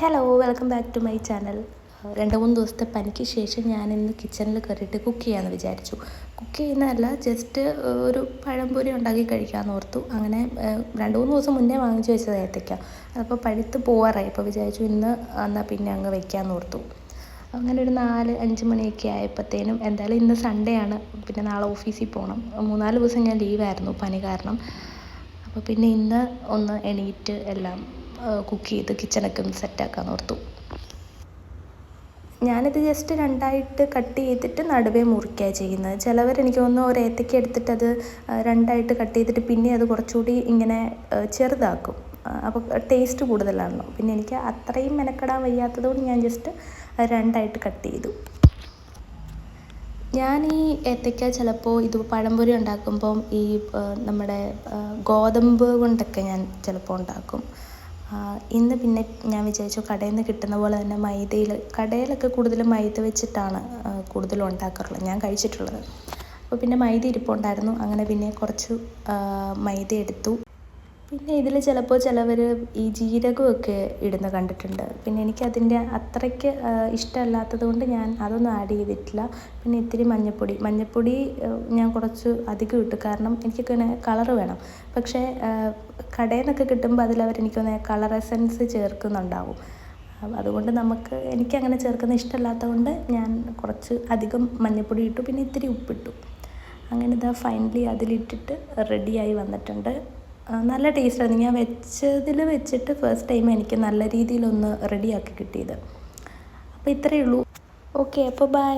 Hello welcome back to my channel. 2-3 ദിവസത്തെ പനിക്ക് ശേഷം ഞാനിന്ന് കിച്ചണിൽ കയറിയിട്ട് കുക്ക് ചെയ്യാമെന്ന് വിചാരിച്ചു. കുക്ക് ചെയ്യുന്നതല്ല, ജസ്റ്റ് ഒരു പഴംപൊരി ഉണ്ടാക്കി കഴിക്കാമെന്ന് ഓർത്തു. അങ്ങനെ 2-3 ദിവസം മുന്നേ വാങ്ങിച്ചു വെച്ചത് ഏത്തയ്ക്ക. അപ്പോൾ പഴുത്ത് പോവാറായി. അപ്പോൾ വിചാരിച്ചു ഇന്ന് എന്നാൽ പിന്നെ അങ്ങ് വയ്ക്കാമെന്ന് ഓർത്തു. അങ്ങനെ ഒരു 4-5 മണിയൊക്കെ ആയപ്പോഴത്തേനും, എന്തായാലും ഇന്ന് സൺഡേ ആണ്, പിന്നെ നാളെ ഓഫീസിൽ പോകണം. 3-4 ദിവസം ഞാൻ ലീവായിരുന്നു പനി കാരണം. അപ്പോൾ പിന്നെ ഇന്ന് ഒന്ന് എണീറ്റ് എല്ലാം കുക്ക് ചെയ്ത് കിച്ചണൊക്കെ ഒന്ന് സെറ്റാക്കാമെന്ന് ഓർത്തു. ഞാനിത് ജസ്റ്റ് 2ആയിട്ട് കട്ട് ചെയ്തിട്ട് നടുവേ മുറിക്കുകയാണ് ചെയ്യുന്നത്. ചിലവർ എനിക്ക് തോന്നുന്നു ഒരു ഏത്തയ്ക്ക എടുത്തിട്ട് അത് 2ആയിട്ട് കട്ട് ചെയ്തിട്ട് പിന്നെ അത് കുറച്ചുകൂടി ഇങ്ങനെ ചെറുതാക്കും. അപ്പോൾ ടേസ്റ്റ് കൂടുതലാണല്ലോ. പിന്നെ എനിക്ക് അത്രയും മെനക്കെടാൻ വയ്യാത്തതുകൊണ്ട് ഞാൻ ജസ്റ്റ് 2ആയിട്ട് കട്ട് ചെയ്തു. ഞാൻ ഈ ഏത്തയ്ക്ക ചിലപ്പോൾ ഇത് പഴംപൊരി ഉണ്ടാക്കുമ്പം ഈ നമ്മുടെ ഗോതമ്പ് കൊണ്ടൊക്കെ ഞാൻ ചിലപ്പോൾ ഉണ്ടാക്കും. ഇന്ന് പിന്നെ ഞാൻ വിചാരിച്ചു കടയിൽ നിന്ന് കിട്ടുന്ന പോലെ തന്നെ കടയിലൊക്കെ കൂടുതലും മൈദ വെച്ചിട്ടാണ് കൂടുതലും ഉണ്ടാക്കാറുള്ളത്, ഞാൻ കഴിച്ചിട്ടുള്ളത്. അപ്പോൾ പിന്നെ മൈദ ഇരിപ്പുണ്ടായിരുന്നു. അങ്ങനെ പിന്നെ കുറച്ച് മൈദ എടുത്തു. പിന്നെ ഇതിൽ ചിലപ്പോൾ ചിലവർ ഈ ജീരകമൊക്കെ ഇടുന്ന കണ്ടിട്ടുണ്ട്. പിന്നെ എനിക്കതിൻ്റെ അത്രയ്ക്ക് ഇഷ്ടമല്ലാത്തത് കൊണ്ട് ഞാൻ അതൊന്നും ആഡ് ചെയ്തിട്ടില്ല. പിന്നെ ഇത്തിരി മഞ്ഞൾപ്പൊടി ഞാൻ കുറച്ച് അധികം ഇട്ടു, കാരണം എനിക്കൊക്കെ ഇങ്ങനെ കളറ് വേണം. പക്ഷേ കടയിൽ നിന്നൊക്കെ കിട്ടുമ്പോൾ എനിക്കൊന്ന് കളർ എസൻസ് ചേർക്കുന്നുണ്ടാവും. അതുകൊണ്ട് എനിക്കങ്ങനെ ചേർക്കുന്ന ഇഷ്ടമല്ലാത്തതുകൊണ്ട് ഞാൻ കുറച്ച് അധികം മഞ്ഞൾപ്പൊടി ഇട്ടു, പിന്നെ ഇത്തിരി ഉപ്പിട്ടു. അങ്ങനെ ഇതാ ഫൈനലി അതിലിട്ടിട്ട് റെഡിയായി വന്നിട്ടുണ്ട്. നല്ല ടേസ്റ്റാണ്. ഞാൻ വെച്ചിട്ട് ഫസ്റ്റ് ടൈം എനിക്ക് നല്ല രീതിയിലൊന്ന് റെഡിയാക്കി കിട്ടിയത്. അപ്പോൾ ഇത്രയേ ഉള്ളൂ. ഓക്കെ, അപ്പോൾ ബൈ.